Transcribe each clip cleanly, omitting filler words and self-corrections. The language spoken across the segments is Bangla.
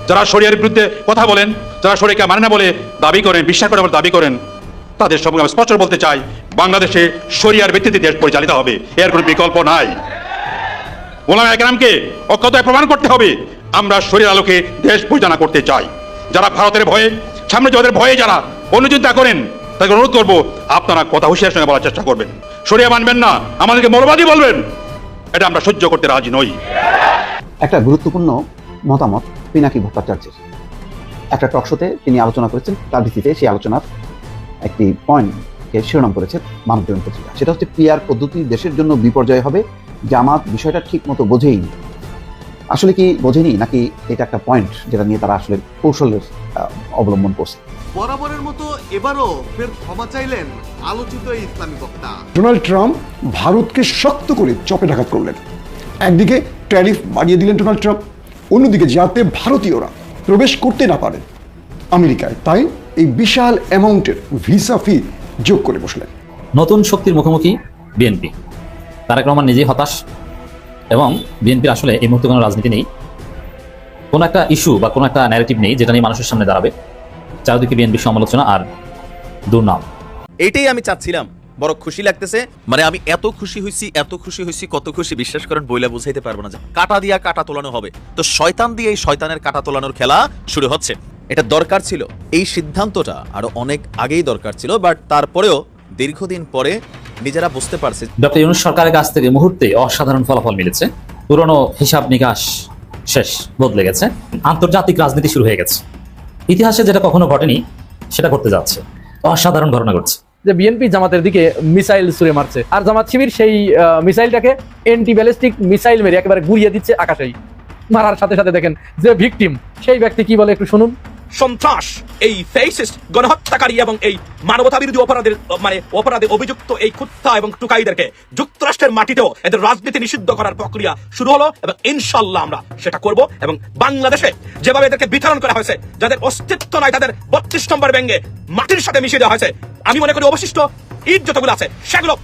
যারা শরিয়ার বিরুদ্ধে কথা বলেন, যারা শরিয়াকে মানে না বলে দাবি করেন, বিশ্বাস করে বলে দাবি করেন, তাদের সঙ্গে আমি স্পষ্ট বলতে চাই, বাংলাদেশে শরিয়ার ভিত্তিতে দেশ পরিচালিত হবে, এর কোনো বিকল্প নাই। ওলামা একরামকে অক্ষতায় প্রমাণ করতে হবে আমরা শরিয়ার আলোকে দেশ পরিচালনা করতে চাই। যারা ভারতের ভয়ে, সাম্রাজ্যবাদের ভয়ে যারা অনুচিন্তা করেন, তাকে অনুরোধ করবো আপনারা কথা হুঁশিয়ার সঙ্গে বলার চেষ্টা করবেন। শরিয়া মানবেন না, আমাদেরকে মৌলবাদী বলবেন, এটা আমরা সহ্য করতে রাজি নই। একটা গুরুত্বপূর্ণ মতামত পিনাকি ভট্টাচার্যের একটা টকশোতে তিনি আলোচনা করেছেন, তার ভিত্তিতে সেই আলোচনার একটি পয়েন্টকে শিরোনাম করেছেন মানবজমিন পত্রিকা। সেটা হচ্ছে পিআর পদ্ধতি দেশের জন্য বিপর্যয় হবে, জামাত বিষয়টা ঠিক মতো বোঝেইনি। আসলে কি বোঝেনি, নাকি এটা একটা পয়েন্ট যেটা নিয়ে তারা আসলে কৌশলের অবলম্বন করছে? বরাবরের মতো এবারও ফের ক্ষমা চাইলেন আলোচিত এই ইসলামী বক্তা। ডোনাল্ড ট্রাম্প ভারতকে শক্ত করে চপেটাঘাত করলেন। একদিকে ট্যারিফ বাড়িয়ে দিলেন ডোনাল্ড ট্রাম্প, অন্যদিকে যাতে ভারতীয়রা প্রবেশ করতে না পারে আমেরিকায়, তাই এই বিশাল অ্যামাউন্টের ভিসা ফি যোগ করে বসলেন। নতুন শক্তির মুখোমুখি বিএনপি। তারেক রহমান নিজেই হতাশ, এবং বিএনপির আসলে এই মুহূর্তে কোনো রাজনীতি নেই, কোনো একটা ইস্যু বা কোনো একটা ন্যারেটিভ নেই যেটা নিয়ে মানুষের সামনে দাঁড়াবে। চারদিকে বিএনপির সমালোচনা আর দুর্নাম। এইটাই আমি চাচ্ছিলাম, বড় খুশি লাগতেছে। মানে আমি এত খুশি হইছি, কত খুশি বিশ্বাস করেন বইলা বুঝাইতে পারবো না। যে কাটা দিয়া কাটা তোলানো হবে, তো শয়তান দিয়ে এই শয়তানের কাটা তোলানোর খেলা শুরু হচ্ছে। এটা দরকার ছিল, এই সিদ্ধান্তটা আরো অনেক আগেই দরকার ছিল, বাট তারপরেও দীর্ঘদিন পরে নিজেরা বুঝতে পারছে। ডক্টর ইউনূস সরকারের কাছ থেকে মুহূর্তে অসাধারণ ফলাফল মিলেছে। পুরনো হিসাব নিকাশ শেষ, বদলে গেছে, আন্তর্জাতিক রাজনীতি শুরু হয়ে গেছে। ইতিহাসে যেটা কখনো ঘটেনি সেটা ঘটতে যাচ্ছে, অসাধারণ ঘটনা ঘটছে। যে বিএনপি জামাতের দিকে মিসাইল ছুড়ে মারছে, আর জামাত শিবির সেই মিসাইলটাকে অ্যান্টি ব্যালিস্টিক মিসাইল মেরে একেবারে গুড়িয়ে দিচ্ছে আকাশেই। মারার সাথে সাথে দেখেন যে ভিকটিম, সেই ব্যক্তি কি বলে একটু শুনুন। সন্ত্রাস, এই ফেসিস্ট গণহত্যাকারী এবং এই মানবতা বিরোধী অপরাধে অভিযুক্ত এই কুত্তা এবং টুকাইদেরকে যুক্তরাষ্ট্রের মাটিতেও এদের রাজনীতি নিষিদ্ধ করার প্রক্রিয়া শুরু হলো, এবং ইনশাআল্লাহ আমরা সেটা করব। এবং বাংলাদেশে যেভাবে এদেরকে বিতরণ করা হয়েছে, যাদের অস্তিত্ব নাই, তাদের 32 নম্বর ব্যাঙ্গে মাটির সাথে মিশিয়ে দেওয়া হয়েছে, আমি মনে করি অবশিষ্ট ইট যতগুলো আছে সেগুলো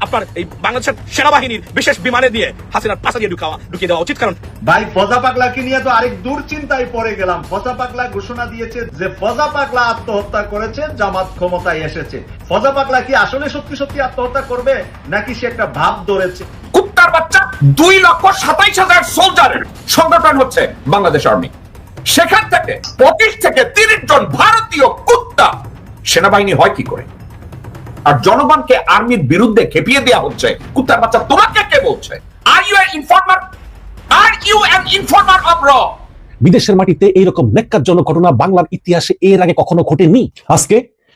আপনার এই বাংলাদেশের সেনাবাহিনীর বিশেষ বিমানে দিয়ে হাসিনার পাশা দিয়ে ঢুকিয়ে দেওয়া উচিত। কারণ ভাই ফজা পাগলাকে নিয়ে তো আরেক দুশ্চিন্তায় পড়ে গেলাম। ফজা পাগলা ঘোষণা দিয়েছে যে ফজা পাগলা আত্মহত্যা করেছে, জামাত ক্ষমতায় এসেছে। ফজা পাগলা কি আসলে সত্যি সত্যি আত্মহত্যা করবে, নাকি সে একটা ভাব ধরেছে? কুত্তার বাচ্চা, 2,27,000 সোলজারের সংগঠন হচ্ছে বাংলাদেশ আর্মি। সেখান থেকে 25 থেকে 30 জন ভারতীয় কুত্তা সেনাবাহিনী হয় কি করে? আর জনগণকে আর্মির বিরুদ্ধে খেপিয়ে দেওয়া হচ্ছে। কুত্তার বাচ্চা, তোমাকে কে বলছে? Are you an informer? Are you an informer of র? বিদেশের মাটিতে এইরকম নেক্কারজনক ঘটনা বাংলার ইতিহাসে এর আগে কখনো ঘটেনি। আজকে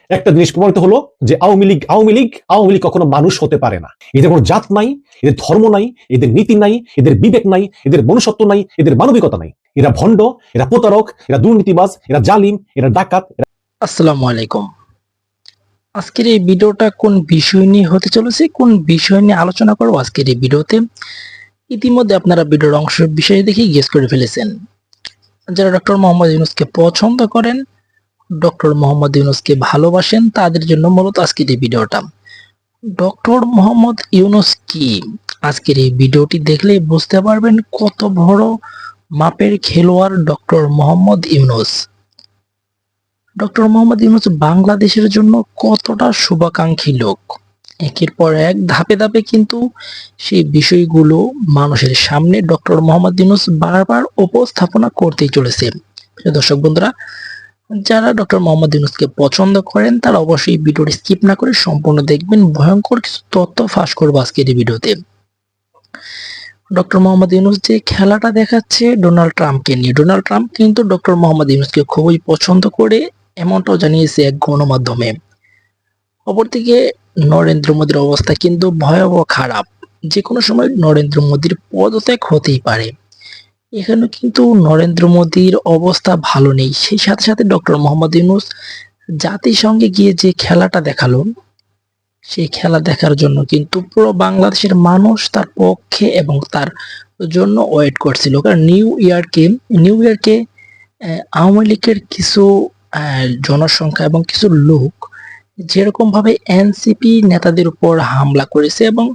একটা জিনিস প্রমাণিত হলো যে আওয়ামী লীগ কখনো মানুষ হতে পারে না। এদের কোনো জাত নাই, এদের ধর্ম নাই, এদের নীতি নাই, এদের বিবেক নাই, এদের মনুষ্যত্ব নাই, এদের মানবিকতা নাই। এরা ভণ্ড, এরা প্রতারক, এরা দুর্নীতিবাজ, এরা জালিম, এরা ডাকাত। আসসালামু আলাইকুম। আজকের এই ভিডিওটা কোন বিষয় নিয়ে হতে চলেছে, কোন বিষয় নিয়ে আলোচনা করবো আজকের এই ভিডিওতে, ইতিমধ্যে আপনারা ভিডিওর অংশ বিষয় দেখে গেস করে ফেলেছেন। যারা ডক্টর মোহাম্মদ ইউনূসকে পছন্দ করেন, ডক্টর মোহাম্মদ ইউনূসকে ভালোবাসেন, তাদের জন্য মূলত আজকের এই ভিডিওটা। ডক্টর মোহাম্মদ ইউনূস কি, আজকের এই ভিডিওটি দেখলে বুঝতে পারবেন কত বড় মাপের খেলোয়াড় ডক্টর মোহাম্মদ ইউনূস। ডক্টর মোহাম্মদ ইউনূস বাংলাদেশের জন্য কতটা শুভাকাঙ্ক্ষী লোক। একের পর এক ধাপে ধাপে কিন্তু সেই বিষয়গুলো মানুষের সামনে ডক্টর মোহাম্মদ ইউনূস বারবার উপস্থাপনা করতেই চলেছে। দর্শক বন্ধুরা, যারা ডক্টর মোহাম্মদ ইউনূসকে পছন্দ করেন তারা অবশ্যই ভিডিওটি স্কিপ না করে সম্পূর্ণ দেখবেন। ভয়ঙ্কর কিছু তথ্য ফাঁস করবো আজকের এই ভিডিওতে। ডক্টর মোহাম্মদ ইউনূস যে খেলাটা দেখাচ্ছে ডোনাল্ড ট্রাম্পকে নিয়ে, ডোনাল্ড ট্রাম্প কিন্তু ডক্টর মোহাম্মদ ইউনূসকে খুবই পছন্দ করে, এমনটাও জানিয়েছে এক গণমাধ্যমে। অপরদিকে নরেন্দ্র মোদীর অবস্থা কিন্তু ভয়াবহ খারাপ, যে কোনো সময় নরেন্দ্র মোদীর পদত্যাগ হতেই পারে। এখানে কিন্তু নরেন্দ্র মোদীর অবস্থা ভালো নেই। সেই সাথে সাথে ডক্টর মোহাম্মদ ইউনূস জাতিসংঘে গিয়ে যে খেলাটা দেখালো, সেই খেলা দেখার জন্য কিন্তু পুরো বাংলাদেশের মানুষ তার পক্ষে এবং তার জন্য ওয়েট করছিল। কারণ নিউ ইয়র্কে আওয়ামী লীগের কিছু জনসংখ্যা এবং কিছু লোক যেরকম ভাবে এনসিপি নেতাদের উপর হামলা করেছে এবং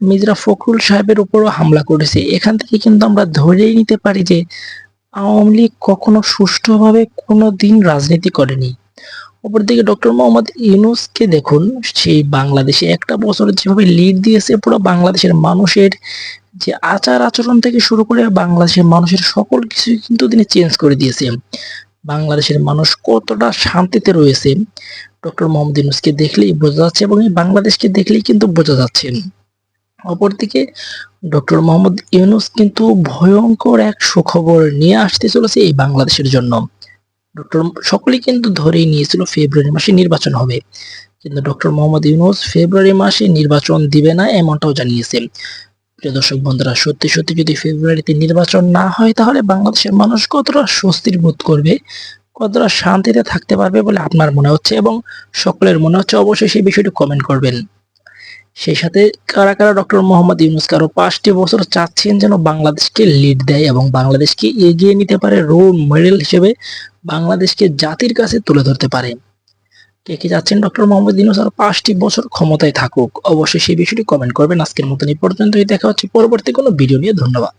মির্জা ফখরুল সাহেবের উপরও হামলা করেছে, এখান থেকে কিন্তু আমরা ধরেই নিতে পারি যে আওয়ামী লীগ কখনো সুষ্ঠুভাবে কোনো দিন রাজনীতি করেনি। অপরদিকে ডক্টর মোহাম্মদ ইউনূসকে দেখুন, সেই বাংলাদেশে একটা বছর যেভাবে লিড দিয়েছে, পুরো বাংলাদেশের মানুষের যে আচার আচরণ থেকে শুরু করে বাংলাদেশের মানুষের সকল কিছু কিন্তু তিনি চেঞ্জ করে দিয়েছে। বাংলাদেশের মানুষ কতটা শান্তিতে রয়েছে ডক্টর মোহাম্মদ ইউনূসকে দেখলেই বোঝা যাচ্ছে, এবং এই বাংলাদেশকে দেখলেই কিন্তু বোঝা যাচ্ছে। অপরদিকে ডক্টর মোহাম্মদ ইউনূস কিন্তু ভয়ঙ্কর এক সুখবর নিয়ে আসতে চলেছে এই বাংলাদেশের জন্য। ডক্টর সকলেই কিন্তু ধরেই নিয়েছিল ফেব্রুয়ারি মাসে নির্বাচন হবে, কিন্তু ডক্টর মোহাম্মদ ইউনূস ফেব্রুয়ারি মাসে নির্বাচন দিবে না এমনটাও জানিয়েছে। প্রিয় দর্শক বন্ধুরা, সত্যি সত্যি যদি ফেব্রুয়ারিতে নির্বাচন না হয়, তাহলে বাংলাদেশের মানুষ কতটা স্বস্তির বোধ করবে, কতটা শান্তিতে থাকতে পারবে বলে আপনার মনে হচ্ছে এবং সকলের মনে হচ্ছে, অবশ্যই সেই বিষয়টি কমেন্ট করবেন। সেই সাথে কারা কারা ডক্টর মোহাম্মদ ইউনূসকে আরো 5টি বছর চাচ্ছেন যেন বাংলাদেশকে লিড দেয় এবং বাংলাদেশকে এগিয়ে নিতে পারে, রোল মডেল হিসেবে বাংলাদেশকে জাতির কাছে তুলে ধরতে পারে। কে কে চাচ্ছেন ডক্টর মোহাম্মদ ইউনূস আর 5টি বছর ক্ষমতায় থাকুক, অবশ্যই সেই বিষয়টি কমেন্ট করবেন। আজকের মতন এই পর্যন্তই, দেখা হচ্ছে পরবর্তী কোনো ভিডিও নিয়ে। ধন্যবাদ।